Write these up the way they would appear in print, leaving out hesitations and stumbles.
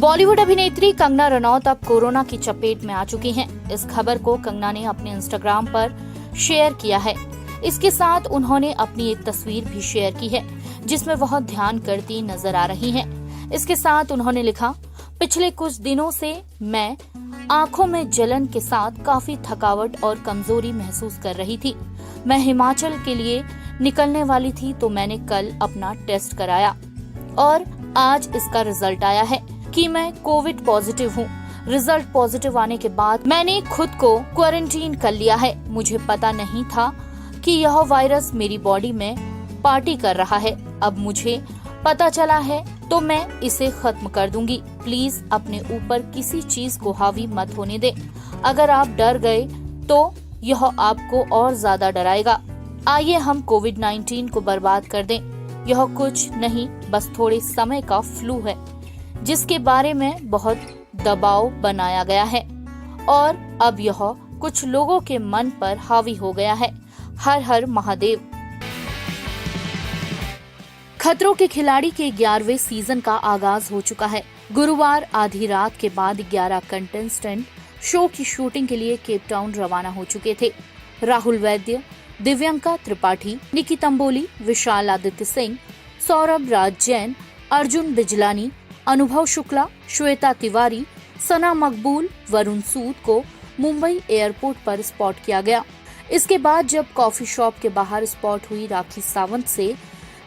बॉलीवुड अभिनेत्री कंगना रनौत अब कोरोना की चपेट में आ चुकी हैं। इस खबर को कंगना ने अपने इंस्टाग्राम पर शेयर किया है। इसके साथ उन्होंने अपनी एक तस्वीर भी शेयर की है जिसमें वह ध्यान करती नजर आ रही हैं। इसके साथ उन्होंने लिखा, पिछले कुछ दिनों से मैं आंखों में जलन के साथ काफी थकावट और कमजोरी महसूस कर रही थी। मैं हिमाचल के लिए निकलने वाली थी तो मैंने कल अपना टेस्ट कराया और आज इसका रिजल्ट आया है कि मैं कोविड पॉजिटिव हूँ। रिजल्ट पॉजिटिव आने के बाद मैंने खुद को क्वारंटीन कर लिया है। मुझे पता नहीं था कि यह वायरस मेरी बॉडी में पार्टी कर रहा है। अब मुझे पता चला है तो मैं इसे खत्म कर दूंगी। प्लीज अपने ऊपर किसी चीज को हावी मत होने दे। अगर आप डर गए तो यह आपको और ज्यादा डराएगा। आइए हम कोविड-19 को बर्बाद कर दें। यह कुछ नहीं, बस थोड़े समय का फ्लू है जिसके बारे में बहुत दबाव बनाया गया है और अब यह कुछ लोगों के मन पर हावी हो गया है। हर हर महादेव। खतरों के खिलाड़ी के 11वें सीजन का आगाज हो चुका है। गुरुवार आधी रात के बाद 11 कंटेस्टेंट शो की शूटिंग के लिए केप टाउन रवाना हो चुके थे। राहुल वैद्य, दिव्यंका त्रिपाठी, निकी तंबोली, विशाल आदित्य सिंह, सौरभ राज जैन, अर्जुन बिजलानी, अनुभव शुक्ला, श्वेता तिवारी, सना मकबूल, वरुण सूद को मुंबई एयरपोर्ट पर स्पॉट किया गया। इसके बाद जब कॉफी शॉप के बाहर स्पॉट हुई राखी सावंत से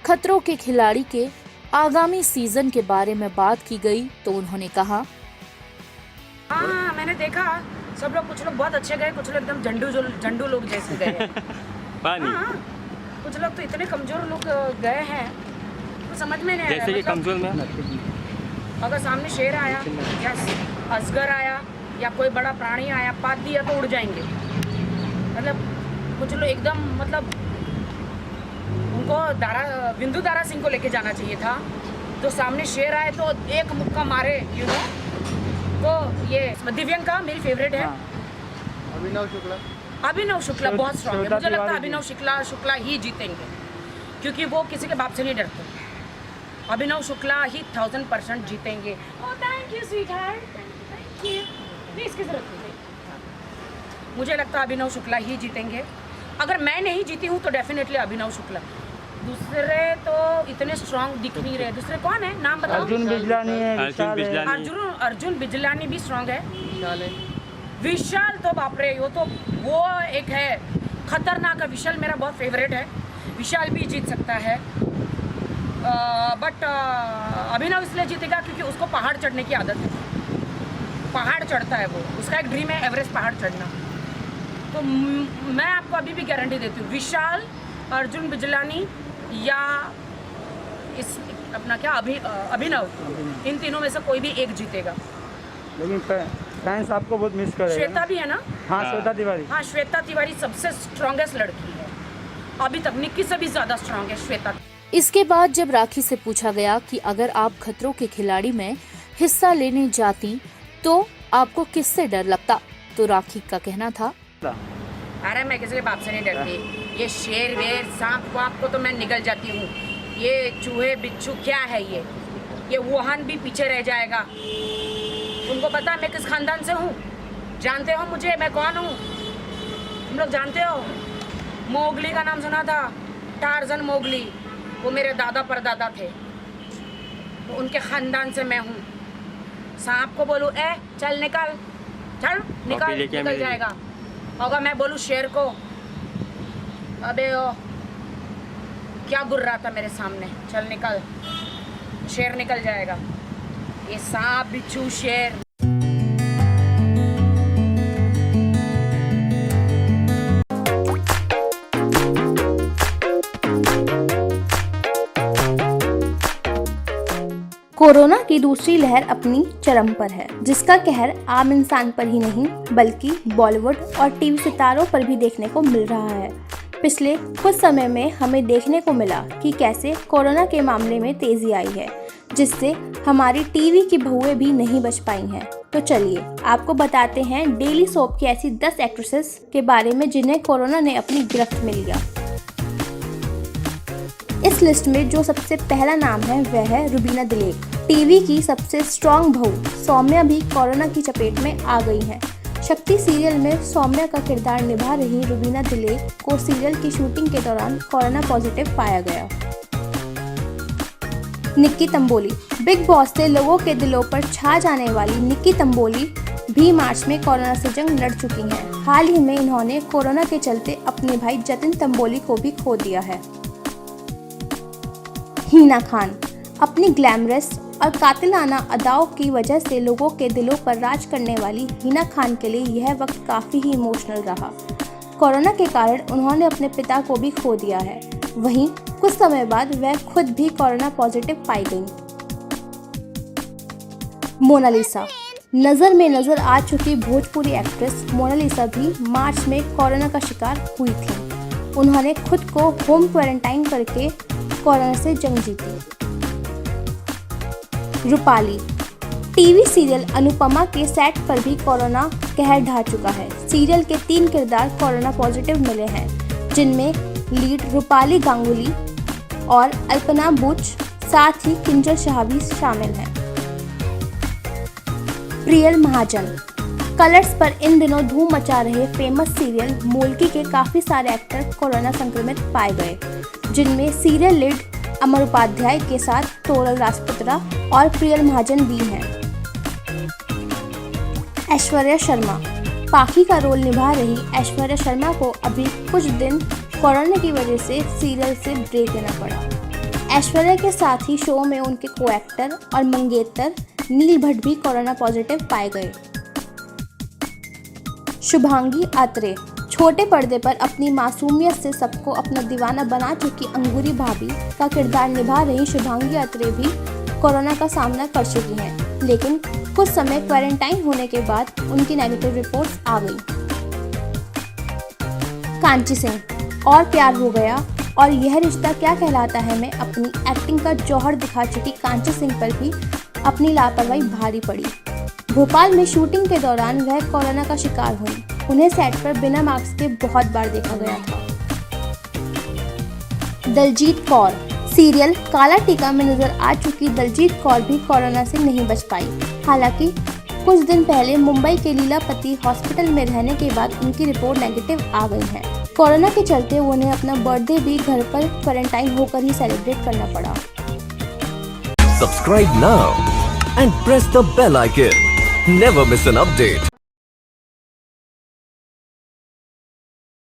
खतरों के खिलाड़ी के आगामी सीजन के बारे में बात की गई तो उन्होंने कहा, हाँ मैंने देखा सब लोग, कुछ लोग बहुत अच्छे गए, कुछ लोग एकदम झंडू लोग जैसे गए। हाँ, कुछ लोग तो इतने कमजोर लोग गए हैं तो समझ में नहीं आया। जैसे कि कमजोर में अगर सामने शेर आया या अजगर आया या कोई बड़ा प्राणी आया, पात दिया तो उड़ जाएंगे। मतलब कुछ लोग एकदम, मतलब उनको विंदु दारा सिंह को लेके जाना चाहिए था। तो सामने शेर आए तो एक मुक्का मारे, तो ये दिव्यंका मेरी फेवरेट है। अभिनव शुक्ला बहुत स्ट्रॉन्ग है। मुझे लगता है अभिनव शुक्ला ही जीतेंगे क्योंकि वो किसी के बाप से नहीं डरते। अभिनव शुक्ला ही 1000% जीतेंगे। Thank you sweetheart, thank you. नहीं, इसकी जरूरत नहीं। मुझे लगता है अभिनव शुक्ला ही जीतेंगे। अगर मैं नहीं जीती हूँ तो डेफिनेटली अभिनव शुक्ला। दूसरे तो इतने स्ट्रॉन्ग दिख नहीं रहे। दूसरे कौन है, नाम बताओ। अर्जुन बिजलानी है। अर्जुन बिजलानी भी स्ट्रॉन्ग है। विशाल तो बाप रे, वो एक है खतरनाक है। विशाल मेरा बहुत फेवरेट है। विशाल भी जीत सकता है। बट अभिनव इसलिए जीतेगा क्योंकि उसको पहाड़ चढ़ने की आदत है। पहाड़ चढ़ता है वो, उसका एक ड्रीम है एवरेस्ट पहाड़ चढ़ना। तो मैं आपको अभी भी गारंटी देती हूँ, विशाल, अर्जुन बिजलानी या इस अपना क्या अभिनव, इन तीनों में से कोई भी एक जीतेगा। लेकिन फैंस आपको बहुत मिस करेगा। श्वेता भी है ना। हाँ, श्वेता तिवारी। हाँ, श्वेता तिवारी सबसे स्ट्रॉन्गेस्ट लड़की है अभी तक। निक्की से भी ज्यादा स्ट्रॉन्ग है श्वेता। इसके बाद जब राखी से पूछा गया कि अगर आप खतरों के खिलाड़ी में हिस्सा लेने जाती तो आपको किससे डर लगता, तो राखी का कहना था, अरे मैं किसी के बाप से नहीं डरती। ये शेर वेर सांप वाप को तो मैं निकल जाती हूँ। ये चूहे बिच्छू क्या है, ये वुहान भी पीछे रह जाएगा। तुमको पता है मैं किस खानदान से हूँ? जानते हो मुझे, मैं कौन हूँ? तुम लोग जानते हो? मोगली का नाम सुना था? टार्जन मोगली, वो मेरे दादा परदादा थे, तो उनके खानदान से मैं हूँ। सांप को बोलूँ ए चल निकल, चल निकल जाएगा। अगर मैं बोलूँ शेर को, अबे ओ क्या गुर्र रहा था मेरे सामने, चल निकल, शेर निकल जाएगा। ये सांप बिच्छू शेर। कोरोना की दूसरी लहर अपनी चरम पर है, जिसका कहर आम इंसान पर ही नहीं बल्कि बॉलीवुड और टीवी सितारों पर भी देखने को मिल रहा है। पिछले कुछ समय में हमें देखने को मिला कि कैसे कोरोना के मामले में तेजी आई है, जिससे हमारी टीवी की बहुएं भी नहीं बच पाई हैं। तो चलिए आपको बताते हैं डेली सोप की ऐसी 10 एक्ट्रेसेस के बारे में जिन्हें कोरोना ने अपनी गिरफ्त में लिया। इस लिस्ट में जो सबसे पहला नाम है वह है रुबीना दिलेख। टीवी की सबसे स्ट्रॉन्ग बहू सौम्या भी कोरोना की चपेट में आ गई हैं। शक्ति सीरियल में सौम्या का किरदार निभा रही रुबीना तिलेक को सीरियल की शूटिंग के दौरान कोरोना पॉजिटिव पाया गया। निक्की तंबोली। बिग बॉस से लोगों के दिलों पर छा जाने वाली निक्की तंबोली भी मार्च में कोरोना से जंग लड़ चुकी हैं। हाल ही में इन्होंने कोरोना के चलते अपने भाई जतिन तंबोली को भी खो दिया है। हिना खान। अपनी ग्लैमरस और कातिलाना अदाओं की वजह से लोगों के दिलों पर राज करने वाली हिना खान के लिए यह वक्त काफ़ी ही इमोशनल रहा। कोरोना के कारण उन्होंने अपने पिता को भी खो दिया है। वहीं कुछ समय बाद वह खुद भी कोरोना पॉजिटिव पाई गईं। मोनालिसा। नज़र में नज़र आ चुकी भोजपुरी एक्ट्रेस मोनालिसा भी मार्च में कोरोना का शिकार हुई थी। उन्होंने खुद को होम क्वारंटाइन करके कोरोना से जंग जीती। रूपाली। टीवी सीरियल अनुपमा के सेट पर भी कोरोना कहर ढा चुका है। सीरियल के 3 किरदार कोरोना पॉजिटिव मिले हैं, जिनमें लीड रूपाली गांगुली और अल्पना बुच, साथ ही किंजल शाह भी शामिल हैं। प्रियल महाजन। कलर्स पर इन दिनों धूम मचा रहे फेमस सीरियल मूलकी के काफ़ी सारे एक्टर कोरोना संक्रमित पाए गए, जिनमें सीरियल लीड अमर उपाध्याय के साथ तोरल राजपुत्रा और प्रियल महाजन भी हैं। ऐश्वर्या शर्मा। पाखी का रोल निभा रही ऐश्वर्या शर्मा को अभी कुछ दिन कोरोना की वजह से सीरियल से ब्रेक लेना पड़ा। ऐश्वर्या के साथ ही शो में उनके को एक्टर और मंगेतर नील भट्ट भी कोरोना पॉजिटिव पाए गए। शुभांगी आत्रे। छोटे पर्दे पर अपनी मासूमियत से सबको अपना दीवाना बना चुकी अंगूरी भाभी का किरदार निभा रही शुभांगी आत्रे भी कोरोना का सामना कर चुकी हैं, लेकिन कुछ समय क्वारंटाइन होने के बाद उनकी नेगेटिव रिपोर्ट्स आ गई। कांची सिंह। और प्यार हो गया और यह रिश्ता क्या कहलाता है में अपनी एक्टिंग का जौहर दिखा चुकी कांची सिंह पर भी अपनी लापरवाही भारी पड़ी। भोपाल में शूटिंग के दौरान वह कोरोना का शिकार हुई। उन्हें सेट पर बिना मास्क के बहुत बार देखा गया था। दलजीत कौर। सीरियल काला टीका में नजर आ चुकी दलजीत कौर भी कोरोना से नहीं बच पाई। हालांकि कुछ दिन पहले मुंबई के लीलापति हॉस्पिटल में रहने के बाद उनकी रिपोर्ट नेगेटिव आ गई है। कोरोना के चलते उन्हें अपना बर्थडे भी घर पर क्वारंटाइन होकर ही सेलिब्रेट करना पड़ा। Subscribe now and press the bell icon. Never miss an update.